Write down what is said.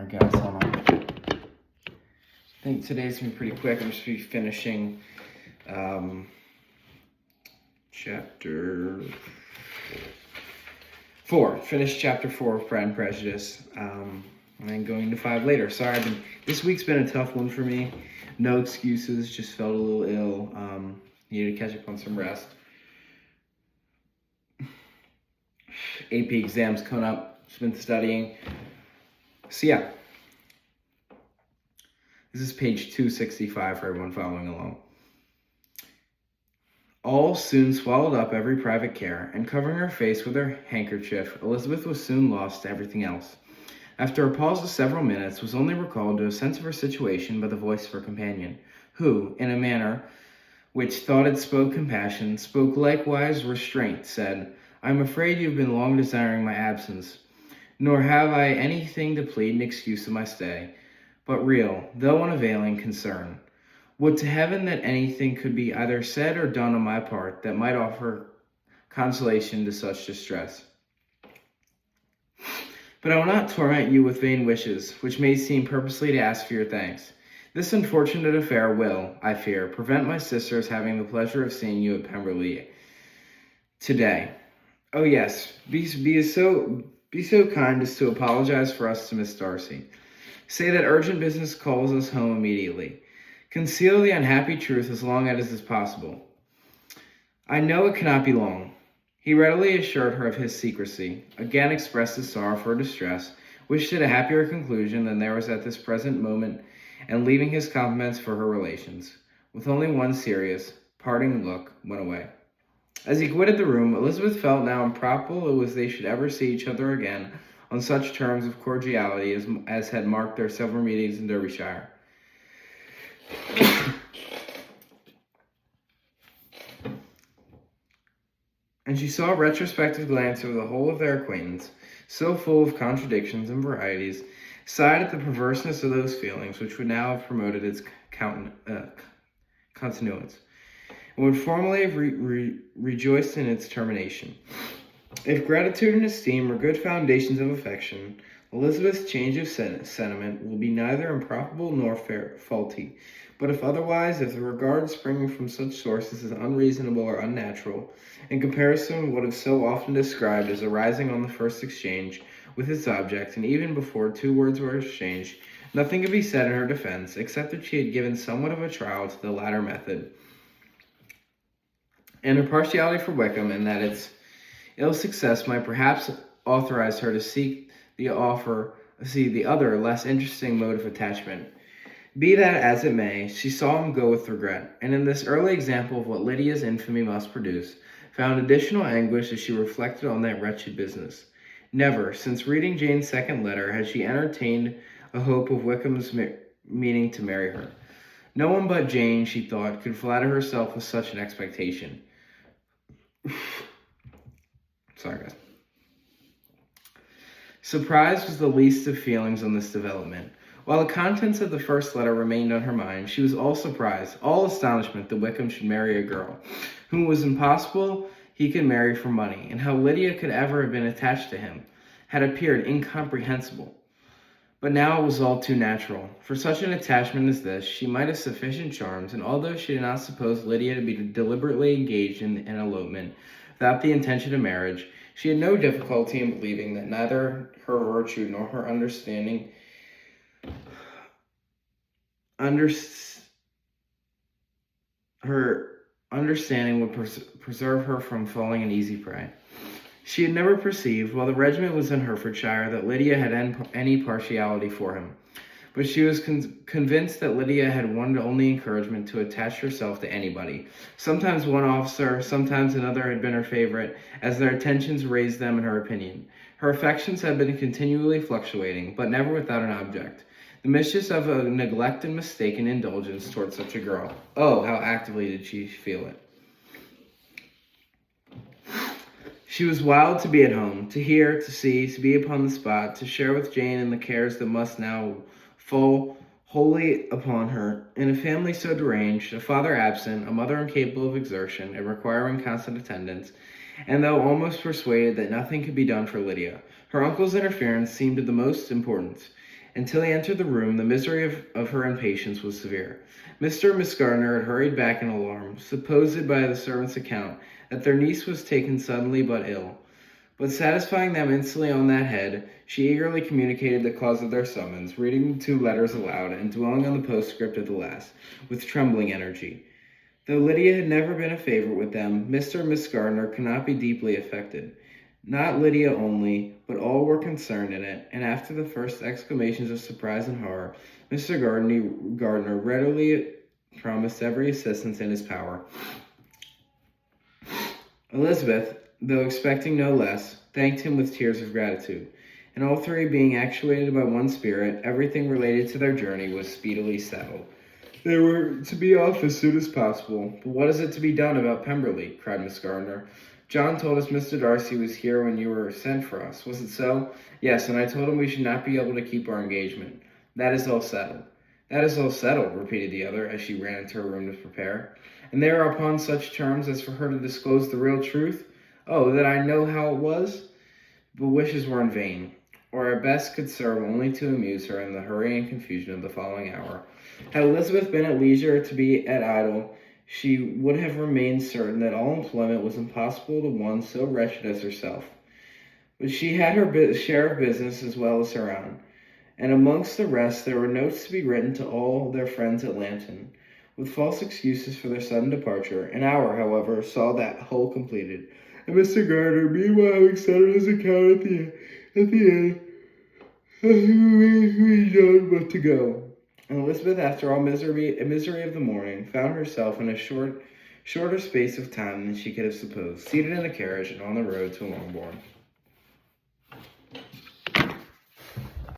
Alright guys, hold on. I think today's gonna be pretty quick. I'm just gonna be finishing chapter 4. Finish chapter 4 of Pride and Prejudice. And then going to 5 later. Sorry, this week's been a tough one for me. No excuses, just felt a little ill. Needed to catch up on some rest. AP exams coming up, just been studying. So yeah, this is page 265 for everyone following along. All soon swallowed up every private care, and covering her face with her handkerchief, Elizabeth was soon lost to everything else. After a pause of several minutes, was only recalled to a sense of her situation by the voice of her companion, who, in a manner which thought it spoke compassion, spoke likewise restraint, said, "I am afraid you have been long desiring my absence, nor have I anything to plead in excuse of my stay, but real, though unavailing, concern. Would to heaven that anything could be either said or done on my part that might offer consolation to such distress. But I will not torment you with vain wishes, which may seem purposely to ask for your thanks. This unfortunate affair will, I fear, prevent my sister's having the pleasure of seeing you at Pemberley today. Oh yes, be so kind as to apologize for us to Miss Darcy. Say that urgent business calls us home immediately. Conceal the unhappy truth as long as it is possible. I know it cannot be long." He readily assured her of his secrecy, again expressed his sorrow for her distress, wished it a happier conclusion than there was at this present moment, and leaving his compliments for her relations, with only one serious, parting look, went away. As he quitted the room, Elizabeth felt now improbable as they should ever see each other again on such terms of cordiality as had marked their several meetings in Derbyshire. And she saw a retrospective glance over the whole of their acquaintance, so full of contradictions and varieties, sighed at the perverseness of those feelings which would now have promoted its continuance, and would formerly have rejoiced in its termination. If gratitude and esteem were good foundations of affection, Elizabeth's change of sentiment will be neither improbable nor faulty. But if otherwise, if the regard springing from such sources is unreasonable or unnatural, in comparison what is so often described as arising on the first exchange with its object, and even before 2 words were exchanged, nothing could be said in her defense, except that she had given somewhat of a trial to the latter method, and her partiality for Wickham, and that its ill success might perhaps authorize her to seek the other, less interesting mode of attachment. Be that as it may, she saw him go with regret, and in this early example of what Lydia's infamy must produce, found additional anguish as she reflected on that wretched business. Never, since reading Jane's second letter, had she entertained a hope of Wickham's meaning to marry her. No one but Jane, she thought, could flatter herself with such an expectation. Sorry, guys. Surprise was the least of feelings on this development. While the contents of the first letter remained on her mind, she was all surprise, all astonishment that Wickham should marry a girl whom it was impossible he could marry for money, and how Lydia could ever have been attached to him had appeared incomprehensible. But now it was all too natural. For such an attachment as this, she might have sufficient charms, and although she did not suppose Lydia to be deliberately engaged in an elopement without the intention of marriage, she had no difficulty in believing that neither her virtue nor her understanding would preserve her from falling an easy prey. She had never perceived, while the regiment was in Herefordshire, that Lydia had any partiality for him. But she was convinced that Lydia had wanted only encouragement to attach herself to anybody. Sometimes one officer, sometimes another had been her favorite, as their attentions raised them in her opinion. Her affections had been continually fluctuating, but never without an object. The mischief of a neglect and mistaken indulgence toward such a girl. Oh, how actively did she feel it. She was wild to be at home, to hear, to see, to be upon the spot, to share with Jane in the cares that must now fall wholly upon her. In a family so deranged, a father absent, a mother incapable of exertion, and requiring constant attendance, and though almost persuaded that nothing could be done for Lydia, her uncle's interference seemed of the most importance, Until he entered the room, the misery of her impatience was severe. Mr. and Miss Gardner had hurried back in alarm, supposed by the servant's account that their niece was taken suddenly but ill. But satisfying them instantly on that head, she eagerly communicated the cause of their summons, reading the 2 letters aloud, and dwelling on the postscript at the last, with trembling energy. Though Lydia had never been a favorite with them, Mr. and Miss Gardner could not be deeply affected. Not Lydia only, but all were concerned in it, and after the first exclamations of surprise and horror, Mr. Gardner readily promised every assistance in his power. Elizabeth, though expecting no less, thanked him with tears of gratitude, and all 3 being actuated by one spirit, everything related to their journey was speedily settled. They were to be off as soon as possible. But what is it to be done about Pemberley? Cried Miss Gardner. John told us Mr. Darcy was here when you were sent for us. Was it so? Yes, and I told him we should not be able to keep our engagement. That is all settled. That is all settled, repeated the other, as she ran into her room to prepare. And they are upon such terms as for her to disclose the real truth? Oh, that I know how it was? But wishes were in vain, or at best could serve only to amuse her in the hurry and confusion of the following hour. Had Elizabeth been at leisure to be at idle, she would have remained certain that all employment was impossible to one so wretched as herself. But she had her share of business as well as her own, and amongst the rest there were notes to be written to all their friends at Lambton, with false excuses for their sudden departure. An hour, however, saw that whole completed, and Mr. Gardner, meanwhile having settled his account at the end, he known but to go. And Elizabeth, after all misery of the morning, found herself in a shorter space of time than she could have supposed, seated in a carriage and on the road to Longbourn.